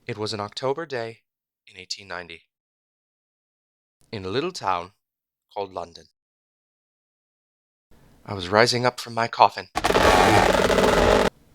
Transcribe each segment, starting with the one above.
It was an October day in 1890, in a little town called London. I was rising up from my coffin,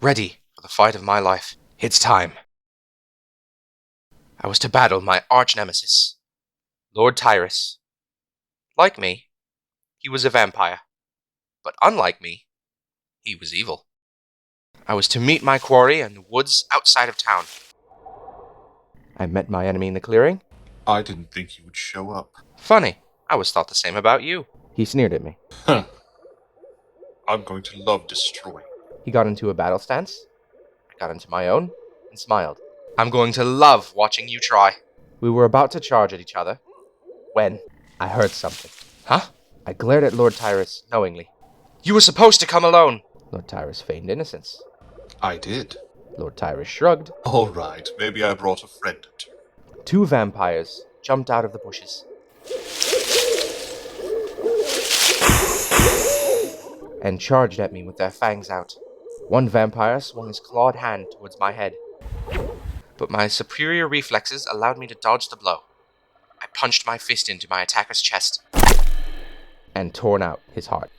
ready for the fight of my life. It's time. I was to battle my arch-nemesis, Lord Tyrus. Like me, he was a vampire, but unlike me, he was evil. I was to meet my quarry in the woods outside of town. I met my enemy in the clearing. I didn't think he would show up. Funny, I was thought the same about you. He sneered at me. Huh. I'm going to love destroying. He got into a battle stance. I got into my own and smiled. I'm going to love watching you try. We were about to charge at each other when I heard something. Huh? I glared at Lord Tyrus knowingly. You were supposed to come alone. Lord Tyrus feigned innocence. I did. Lord Tyrus shrugged. All right, maybe I brought a friend or two. Two vampires jumped out of the bushes and charged at me with their fangs out. One vampire swung his clawed hand towards my head, but my superior reflexes allowed me to dodge the blow. I punched my fist into my attacker's chest and torn out his heart.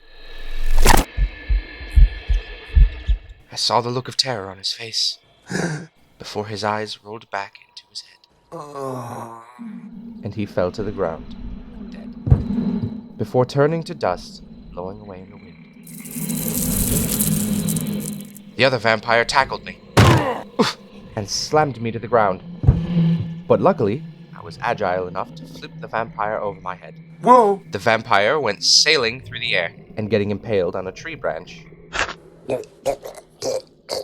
I saw the look of terror on his face before his eyes rolled back into his head, and he fell to the ground, dead, before turning to dust, blowing away in the wind. The other vampire tackled me and slammed me to the ground, but luckily, I was agile enough to flip the vampire over my head. Whoa! The vampire went sailing through the air and getting impaled on a tree branch.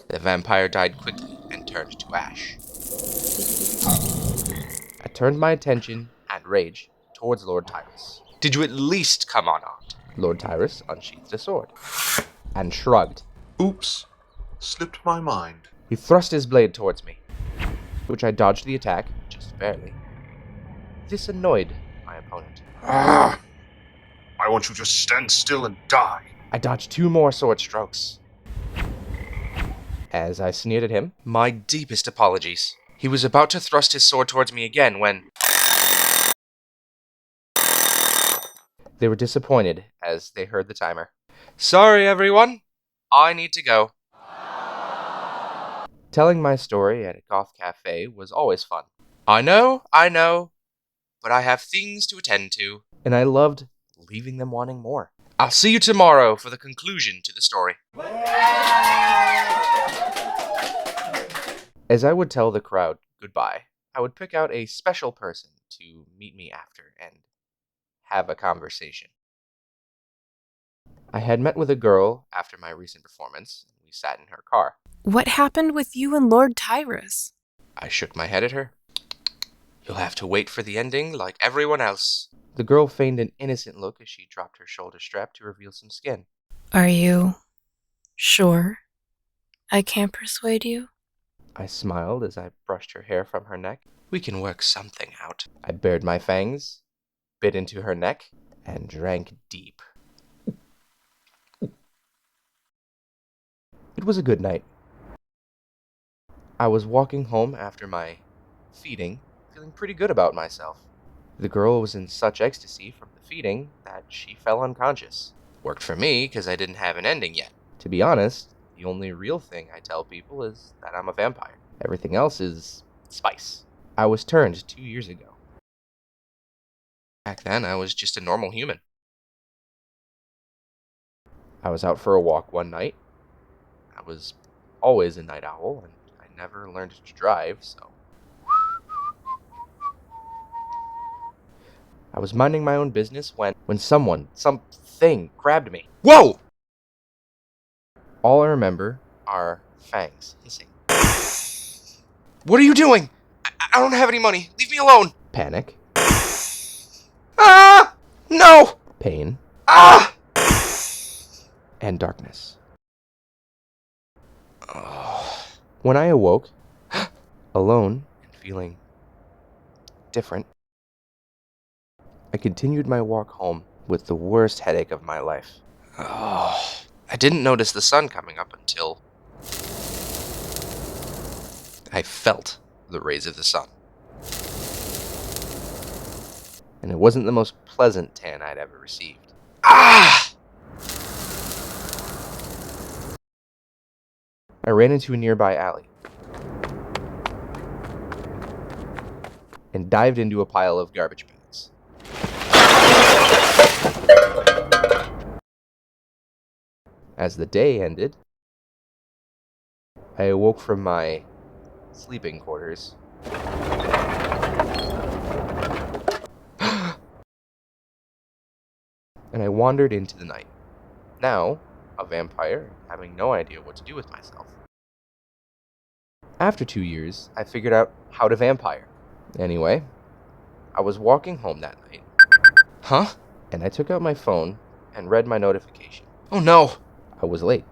The vampire died quickly and turned to ash. I turned my attention and rage towards Lord Tyrus. Did you at least come unarmed? Lord Tyrus unsheathed a sword and shrugged. Oops. Slipped my mind. He thrust his blade towards me, which I dodged the attack, just barely. This annoyed my opponent. Why won't you just stand still and die? I dodged two more sword strokes. As I sneered at him, my deepest apologies. He was about to thrust his sword towards me again when they were disappointed as they heard the timer. Sorry, everyone. I need to go. Telling my story at a goth cafe was always fun. I know, but I have things to attend to, and I loved leaving them wanting more. I'll see you tomorrow for the conclusion to the story. As I would tell the crowd goodbye, I would pick out a special person to meet me after and have a conversation. I had met with a girl after my recent performance, and we sat in her car. What happened with you and Lord Tyrus? I shook my head at her. You'll have to wait for the ending like everyone else. The girl feigned an innocent look as she dropped her shoulder strap to reveal some skin. Are you sure I can't persuade you? I smiled as I brushed her hair from her neck. We can work something out. I bared my fangs, bit into her neck, and drank deep. It was a good night. I was walking home after my feeding, feeling pretty good about myself. The girl was in such ecstasy from the feeding that she fell unconscious. Worked for me because I didn't have an ending yet. To be honest, the only real thing I tell people is that I'm a vampire. Everything else is spice. I was turned 2 years ago. Back then, I was just a normal human. I was out for a walk one night. I was always a night owl, and I never learned to drive, so I was minding my own business when something grabbed me. Whoa! All I remember are fangs hissing. What are you doing? I don't have any money. Leave me alone. Panic. Ah! No! Pain. Ah! And darkness. When I awoke, alone and feeling different, I continued my walk home with the worst headache of my life. I didn't notice the sun coming up until I felt the rays of the sun. And it wasn't the most pleasant tan I'd ever received. Ah! I ran into a nearby alley and dived into a pile of garbage bags. As the day ended, I awoke from my sleeping quarters and I wandered into the night. Now, a vampire, having no idea what to do with myself. After 2 years, I figured out how to vampire. Anyway, I was walking home that night. Huh? And I took out my phone and read my notification. Oh no! I was late.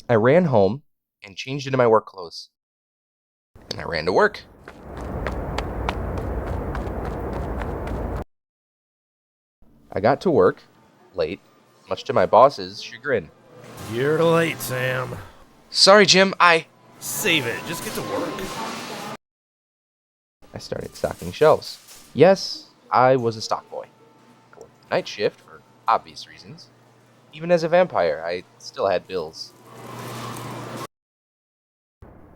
I ran home and changed into my work clothes. And I ran to work. I got to work late, much to my boss's chagrin. You're late, Sam. Sorry, Jim, Save it. Just get to work. I started stocking shelves. Yes, I was a stock boy. I worked the night shift for obvious reasons. Even as a vampire, I still had bills.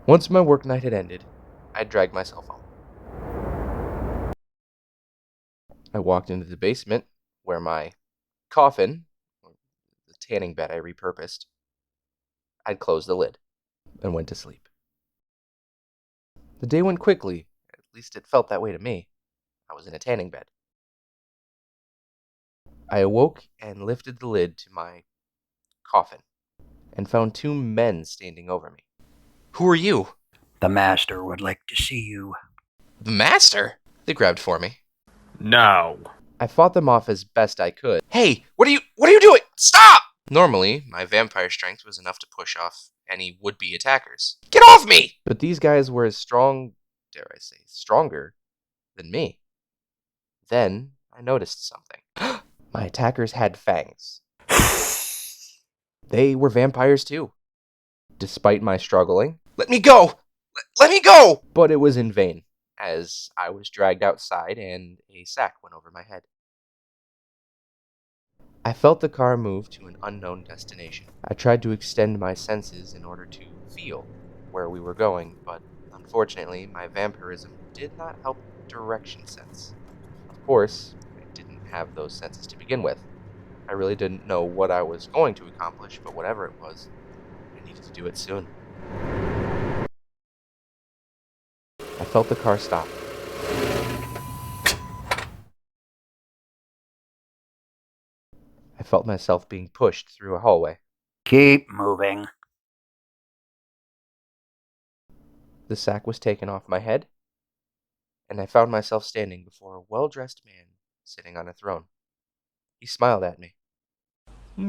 Once my work night had ended, I dragged myself home. I walked into the basement where my coffin, the tanning bed I repurposed, I'd closed the lid and went to sleep. The day went quickly, at least it felt that way to me. I was in a tanning bed. I awoke and lifted the lid to my coffin and found 2 men standing over me. Who are you? The master would like to see you. The master? They grabbed for me. No. I fought them off as best I could. Hey, what are you doing? Stop! Normally, my vampire strength was enough to push off any would-be attackers. Get off me! But these guys were as strong, dare I say, stronger than me. Then I noticed something. My attackers had fangs. They were vampires too. Despite my struggling, let me go! Let me go! But it was in vain, as I was dragged outside and a sack went over my head. I felt the car move to an unknown destination. I tried to extend my senses in order to feel where we were going, but unfortunately, my vampirism did not help direction sense. Of course, I didn't have those senses to begin with. I really didn't know what I was going to accomplish, but whatever it was, I needed to do it soon. I felt the car stop. I felt myself being pushed through a hallway. Keep moving. The sack was taken off my head, and I found myself standing before a well-dressed man sitting on a throne. He smiled at me.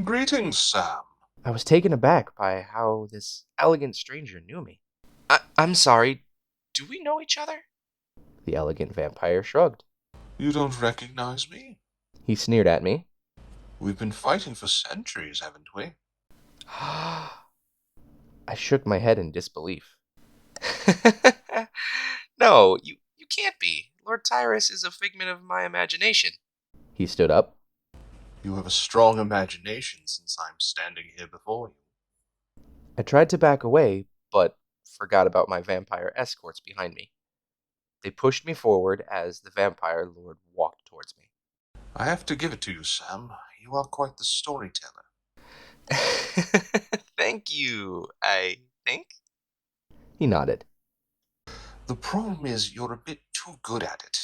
Greetings, Sam. I was taken aback by how this elegant stranger knew me. I'm sorry, do we know each other? The elegant vampire shrugged. You don't recognize me? He sneered at me. We've been fighting for centuries, haven't we? I shook my head in disbelief. No, you can't be. Lord Tyrus is a figment of my imagination. He stood up. You have a strong imagination since I'm standing here before you. I tried to back away, but forgot about my vampire escorts behind me. They pushed me forward as the vampire lord walked towards me. I have to give it to you, Sam. You are quite the storyteller. Thank you, I think. He nodded. The problem is you're a bit too good at it.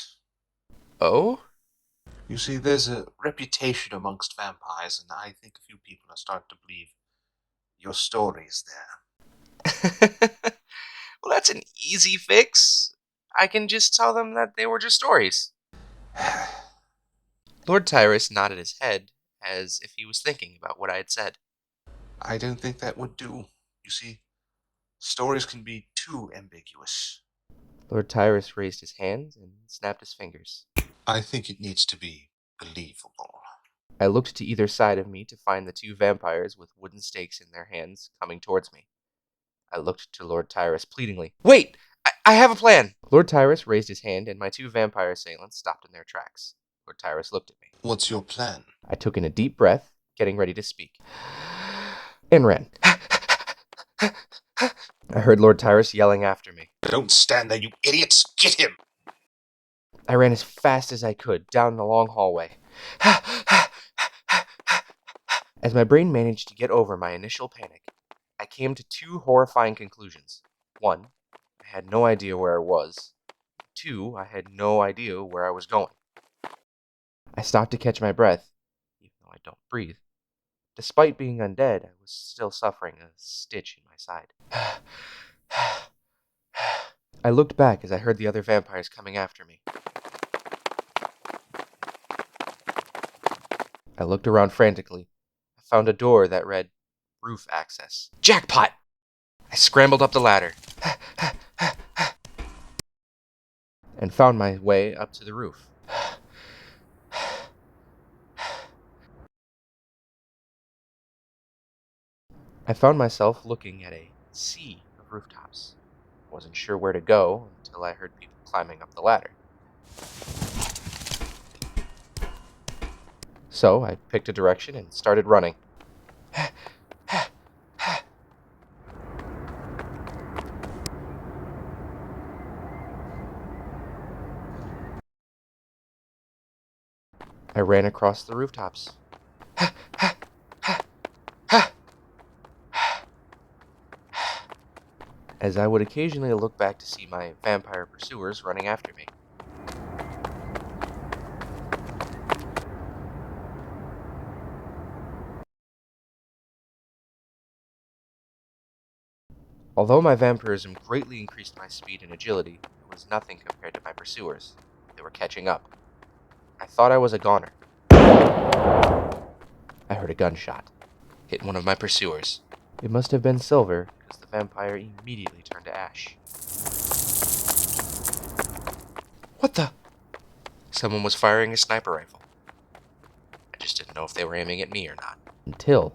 Oh? You see, there's a reputation amongst vampires, and I think a few people are starting to believe your story's there. Well, that's an easy fix. I can just tell them that they were just stories. Lord Tyrus nodded his head as if he was thinking about what I had said. I don't think that would do. You see, stories can be too ambiguous. Lord Tyrus raised his hands and snapped his fingers. I think it needs to be believable. I looked to either side of me to find the two vampires with wooden stakes in their hands coming towards me. I looked to Lord Tyrus pleadingly. "Wait! I have a plan!" Lord Tyrus raised his hand, and my two vampire assailants stopped in their tracks. Lord Tyrus looked at me. What's your plan? I took in a deep breath, getting ready to speak, and ran. I heard Lord Tyrus yelling after me. Don't stand there, you idiots! Get him! I ran as fast as I could down the long hallway. As my brain managed to get over my initial panic, I came to two horrifying conclusions. One, I had no idea where I was. Two, I had no idea where I was going. I stopped to catch my breath, even though I don't breathe. Despite being undead, I was still suffering a stitch in my side. I looked back as I heard the other vampires coming after me. I looked around frantically. I found a door that read, "Roof access." Jackpot! I scrambled up the ladder and found my way up to the roof. I found myself looking at a sea of rooftops. I wasn't sure where to go until I heard people climbing up the ladder. So I picked a direction and started running. I ran across the rooftops. As I would occasionally look back to see my vampire pursuers running after me. Although my vampirism greatly increased my speed and agility, it was nothing compared to my pursuers. They were catching up. I thought I was a goner. I heard a gunshot. Hit one of my pursuers. It must have been Silver, because the vampire immediately turned to ash. What the? Someone was firing a sniper rifle. I just didn't know if they were aiming at me or not. Until